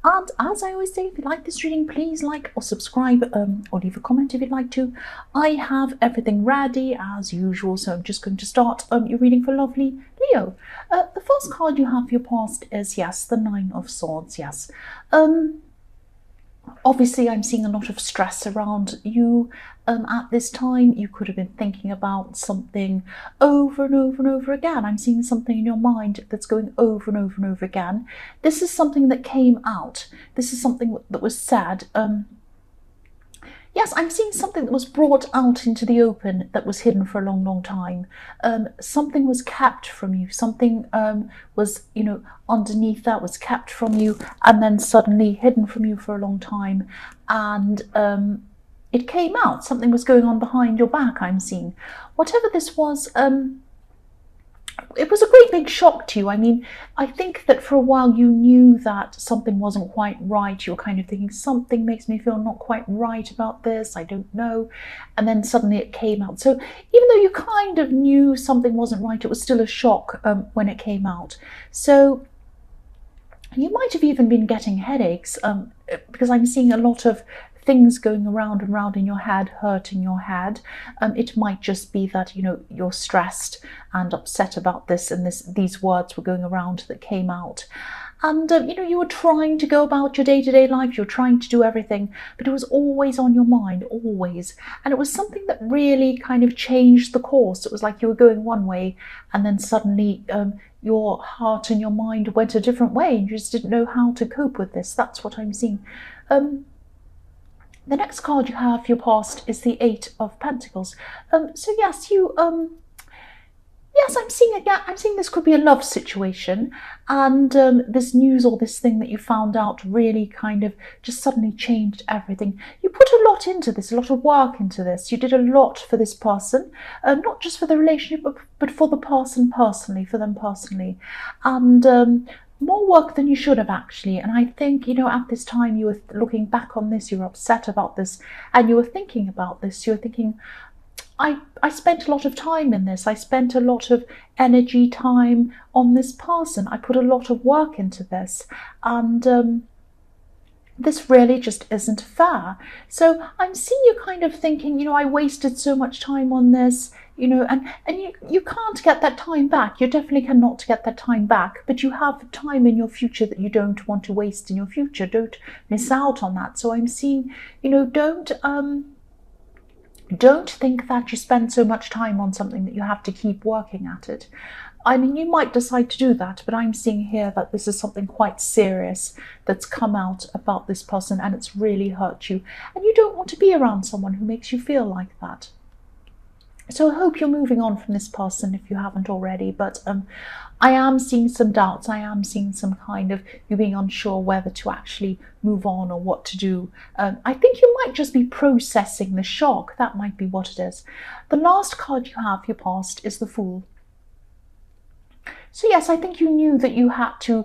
And as I always say, if you like this reading, please like or subscribe or leave a comment if you'd like to. I have everything ready as usual, so I'm just going to start your reading for lovely Leo. The first card you have for your past is, yes, the Nine of Swords, yes. Obviously, I'm seeing a lot of stress around you at this time. You could have been thinking about something over and over and over again. I'm seeing something in your mind that's going over and over and over again. This is something that came out. This is something that was said. Yes, I'm seeing something that was brought out into the open that was hidden for a long, long time. Something was kept from you. Something was, underneath that was kept from you and then suddenly hidden from you for a long time. And it came out. Something was going on behind your back, I'm seeing. Whatever this was, it was a great big shock to you. I mean, I think that for a while you knew that something wasn't quite right. You were kind of thinking, something makes me feel not quite right about this. I don't know. And then suddenly it came out. So even though you kind of knew something wasn't right, it was still a shock when it came out. So you might have even been getting headaches because I'm seeing a lot of things going around and round in your head, hurting your head. It might just be that you're stressed and upset about this, and these words were going around that came out. And you were trying to go about your day-to-day life, you're trying to do everything, but it was always on your mind, always. And it was something that really kind of changed the course. It was like you were going one way, and then suddenly your heart and your mind went a different way, and you just didn't know how to cope with this. That's what I'm seeing. The next card you have for your past is the Eight of Pentacles. So yes, yes, I'm seeing this could be a love situation, and this news or this thing that you found out really kind of just suddenly changed everything. You put a lot into this, a lot of work into this. You did a lot for this person, not just for the relationship, but for the person personally, for them personally, and more work than you should have, actually. And I think, at this time you were looking back on this, you were upset about this, and you were thinking about this. You were thinking, I spent a lot of time in this. I spent a lot of energy, time on this person. I put a lot of work into this, and this really just isn't fair. So I'm seeing you kind of thinking, I wasted so much time on this, and you can't get that time back. You definitely cannot get that time back, but you have time in your future that you don't want to waste in your future. Don't miss out on that. So I'm seeing, don't think that you spend so much time on something that you have to keep working at it. I mean, you might decide to do that, but I'm seeing here that this is something quite serious that's come out about this person, and it's really hurt you. And you don't want to be around someone who makes you feel like that. So I hope you're moving on from this person if you haven't already, but I am seeing some doubts. I am seeing some kind of you being unsure whether to actually move on or what to do. I think you might just be processing the shock. That might be what it is. The last card you have for your past is the Fool. So yes, I think you knew that you had to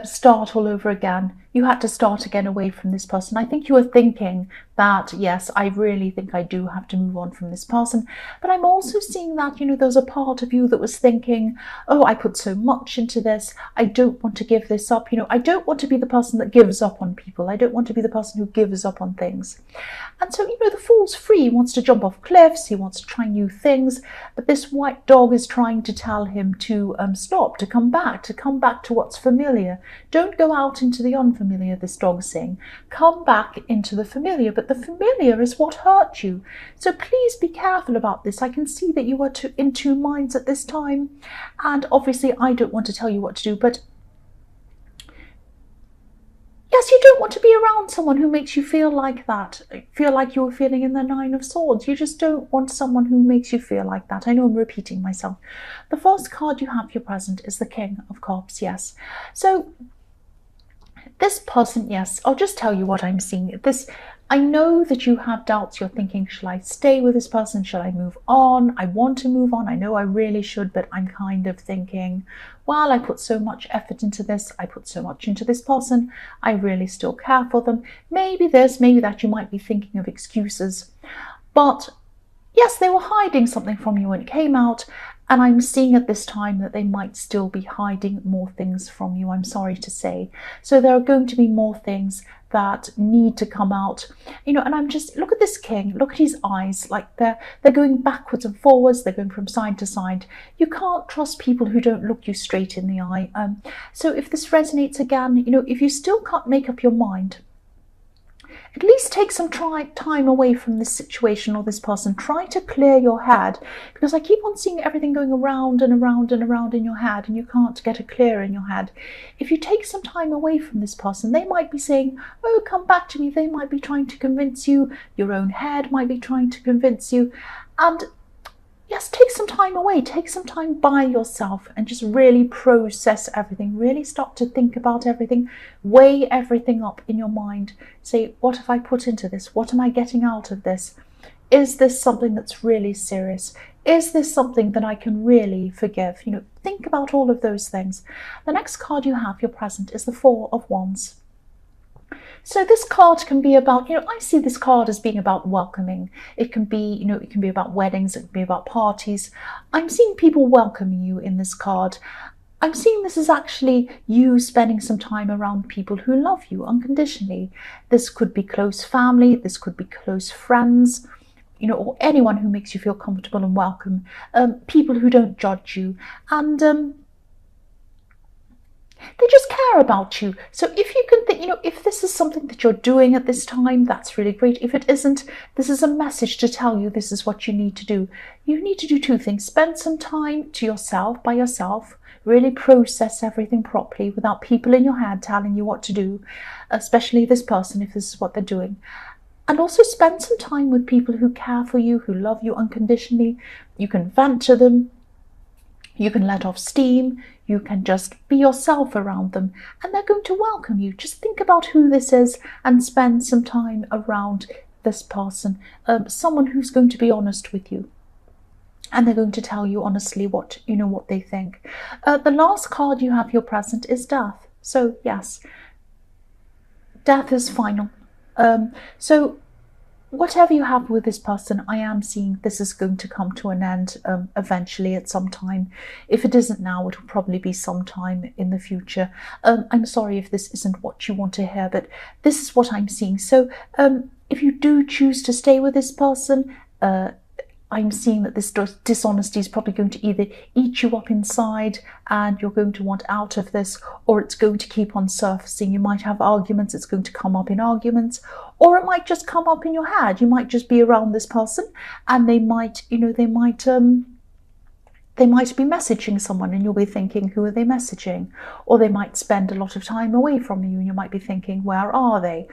start all over again. You had to start again away from this person. I think you were thinking that, yes, I really think I do have to move on from this person. But I'm also seeing that, there's a part of you that was thinking, oh, I put so much into this. I don't want to give this up. I don't want to be the person that gives up on people. I don't want to be the person who gives up on things. And so, the Fool's free. He wants to jump off cliffs. He wants to try new things. But this white dog is trying to tell him to stop, to come back to what's familiar. Don't go out into the unfamiliar, this dog's saying. Come back into the familiar, but the familiar is what hurt you. So please be careful about this. I can see that you are in two minds at this time, and obviously I don't want to tell you what to do, but yes, you don't want to be around someone who makes you feel like that, feel like you were feeling in the Nine of Swords. You just don't want someone who makes you feel like that. I know I'm repeating myself. The first card you have for your present is the King of Cups, yes. So this person, yes, I'll just tell you what I'm seeing. I know that you have doubts. You're thinking, shall I stay with this person? Shall I move on? I want to move on. I know I really should, but I'm kind of thinking, well, I put so much effort into this. I put so much into this person. I really still care for them. Maybe this, maybe that. You might be thinking of excuses. But yes, they were hiding something from you when it came out. And I'm seeing at this time that they might still be hiding more things from you, I'm sorry to say. So there are going to be more things that need to come out, and I'm just, look at this king, look at his eyes, like they're going backwards and forwards, they're going from side to side. You can't trust people who don't look you straight in the eye. So if this resonates again, if you still can't make up your mind, at least take some time away from this situation or this person. Try to clear your head, because I keep on seeing everything going around and around and around in your head, and you can't get it clear in your head. If you take some time away from this person, they might be saying, oh, come back to me. They might be trying to convince you. Your own head might be trying to convince you. And yes, take some time away, take some time by yourself and just really process everything. Really start to think about everything, weigh everything up in your mind. Say, what have I put into this? What am I getting out of this? Is this something that's really serious? Is this something that I can really forgive? Think about all of those things. The next card you have, your present, is the Four of Wands. So this card can be about, I see this card as being about welcoming. It can be, it can be about weddings, it can be about parties. I'm seeing people welcoming you in this card. I'm seeing this as actually you spending some time around people who love you unconditionally. This could be close family, this could be close friends, or anyone who makes you feel comfortable and welcome. People who don't judge you, and they just care about you. So if you can think, if this is something that you're doing at this time, that's really great. If it isn't, this is a message to tell you this is what you need to do. You need to do two things. Spend some time to yourself, by yourself, really process everything properly without people in your head telling you what to do, especially this person, if this is what they're doing. And also spend some time with people who care for you, who love you unconditionally. You can vent to them. You can let off steam. You can just be yourself around them, and they're going to welcome you. Just think about who this is and spend some time around this person, someone who's going to be honest with you. And they're going to tell you honestly what they think. The last card you have, your present, is Death. So yes, death is final. So whatever you have with this person, I am seeing this is going to come to an end eventually at some time. If it isn't now, it will probably be sometime in the future. I'm sorry if this isn't what you want to hear, but this is what I'm seeing. So if you do choose to stay with this person, I'm seeing that this dishonesty is probably going to either eat you up inside and you're going to want out of this, or it's going to keep on surfacing. You might have arguments, it's going to come up in arguments, or it might just come up in your head. You might just be around this person and they might be messaging someone and you'll be thinking, who are they messaging? Or they might spend a lot of time away from you and you might be thinking, where are they?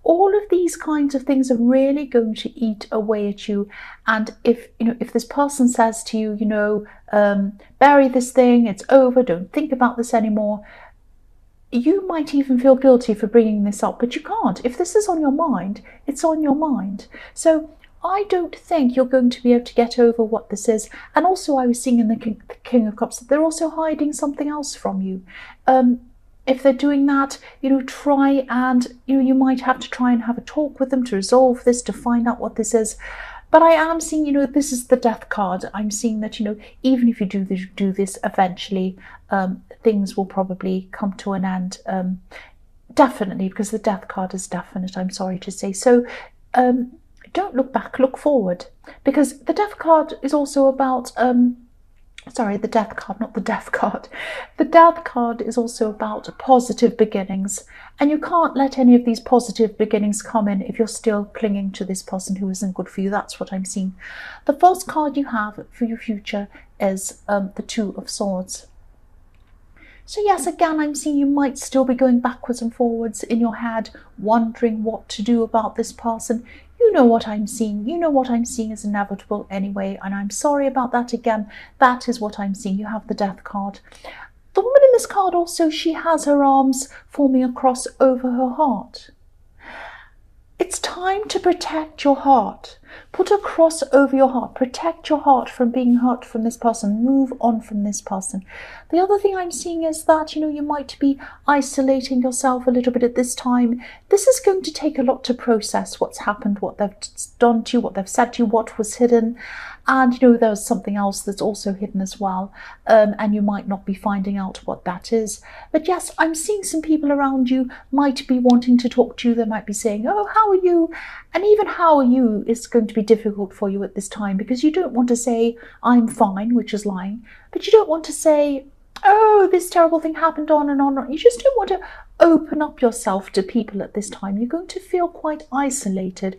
All of these kinds of things are really going to eat away at you. And if this person says to you, bury this thing, it's over, don't think about this anymore, you might even feel guilty for bringing this up, but you can't. If this is on your mind, it's on your mind. So I don't think you're going to be able to get over what this is. And also I was seeing in the King of Cups that they're also hiding something else from you. If they're doing that, try and, you might have to try and have a talk with them to resolve this, to find out what this is. But I am seeing, this is the Death card. I'm seeing that, even if you do this eventually, things will probably come to an end. Definitely, because the Death card is definite, I'm sorry to say. So don't look back, look forward. Because the Death card is also about... Sorry, the Death card, not the Death card. The Death card is also about positive beginnings. And you can't let any of these positive beginnings come in if you're still clinging to this person who isn't good for you. That's what I'm seeing. The first card you have for your future is the Two of Swords. So yes, again, I'm seeing you might still be going backwards and forwards in your head, wondering what to do about this person. You know what I'm seeing. You know what I'm seeing is inevitable anyway, and I'm sorry about that again. That is what I'm seeing. You have the Death card. The woman in this card also, she has her arms forming a cross over her heart. It's time to protect your heart. Put a cross over your heart. Protect your heart from being hurt from this person. Move on from this person. The other thing I'm seeing is that, you might be isolating yourself a little bit at this time. This is going to take a lot to process what's happened, what they've done to you, what they've said to you, what was hidden. And, there's something else that's also hidden as well. And you might not be finding out what that is. But yes, I'm seeing some people around you might be wanting to talk to you. They might be saying, oh, how are you? And even how are you is going to be difficult for you at this time, because you don't want to say, I'm fine, which is lying. But you don't want to say, oh, this terrible thing happened on and on. You just don't want to open up yourself to people at this time. You're going to feel quite isolated.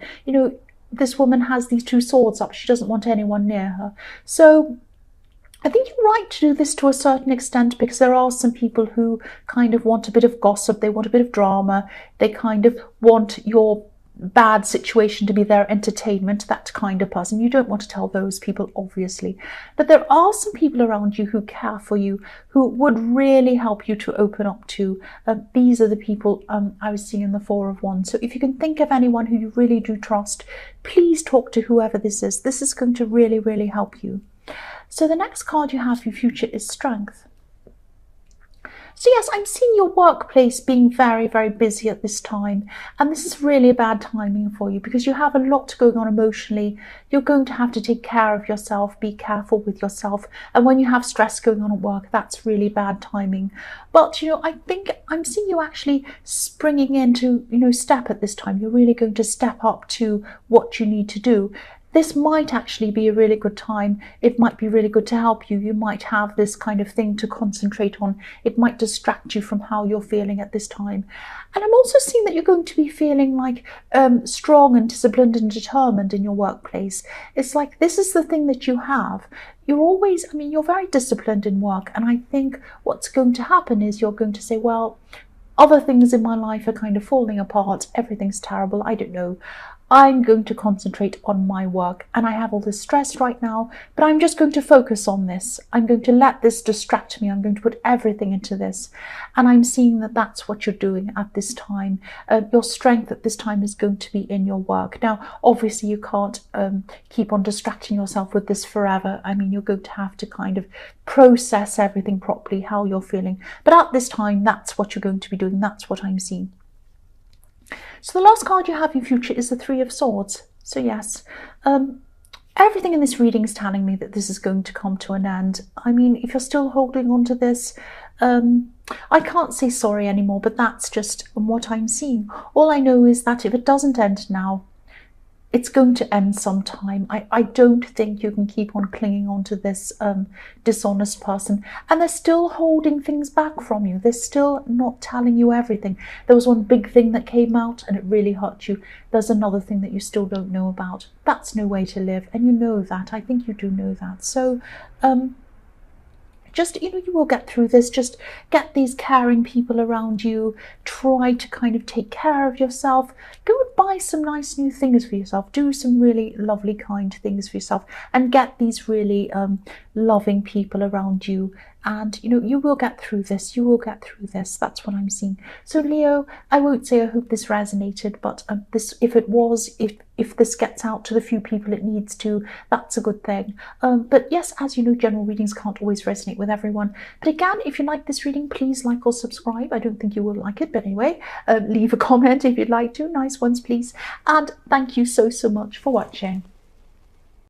This woman has these two swords up. She doesn't want anyone near her. So I think you're right to do this to a certain extent, because there are some people who kind of want a bit of gossip. They want a bit of drama. They kind of want your bad situation to be their entertainment, that kind of person. You don't want to tell those people, obviously. But there are some people around you who care for you, who would really help you to open up to. These are the people I was seeing in the Four of Wands. So if you can think of anyone who you really do trust, please talk to whoever this is. This is going to really, really help you. So the next card you have for your future is Strength. So yes, I'm seeing your workplace being very, very busy at this time. And this is really a bad timing for you, because you have a lot going on emotionally. You're going to have to take care of yourself, be careful with yourself. And when you have stress going on at work, that's really bad timing. But, I think I'm seeing you actually springing into, step at this time. You're really going to step up to what you need to do. This might actually be a really good time. It might be really good to help you. You might have this kind of thing to concentrate on. It might distract you from how you're feeling at this time. And I'm also seeing that you're going to be feeling like strong and disciplined and determined in your workplace. It's like this is the thing that you have. You're always, you're very disciplined in work. And I think what's going to happen is you're going to say, well, other things in my life are kind of falling apart. Everything's terrible. I don't know. I'm going to concentrate on my work, and I have all this stress right now, but I'm just going to focus on this. I'm going to let this distract me. I'm going to put everything into this. And I'm seeing that that's what you're doing at this time. Your strength at this time is going to be in your work. Now, obviously, you can't keep on distracting yourself with this forever. You're going to have to kind of process everything properly, how you're feeling. But at this time, that's what you're going to be doing. That's what I'm seeing. So the last card you have in future is the Three of Swords. So yes, everything in this reading is telling me that this is going to come to an end. If you're still holding on to this, I can't say sorry anymore, but that's just what I'm seeing. All I know is that if it doesn't end now, it's going to end sometime. I don't think you can keep on clinging on to this dishonest person. And they're still holding things back from you. They're still not telling you everything. There was one big thing that came out and it really hurt you. There's another thing that you still don't know about. That's no way to live. And you know that. I think you do know that. So, just, you will get through this. Just get these caring people around you. Try to kind of take care of yourself. Go and buy some nice new things for yourself. Do some really lovely, kind things for yourself. And get these really loving people around you. And, you will get through this. You will get through this. That's what I'm seeing. So, Leo, I won't say I hope this resonated, but if this gets out to the few people it needs to, that's a good thing. But yes, as you know, general readings can't always resonate with everyone. But again, if you like this reading, please like or subscribe. I don't think you will like it, but anyway, leave a comment if you'd like to. Nice ones, please. And thank you so much for watching.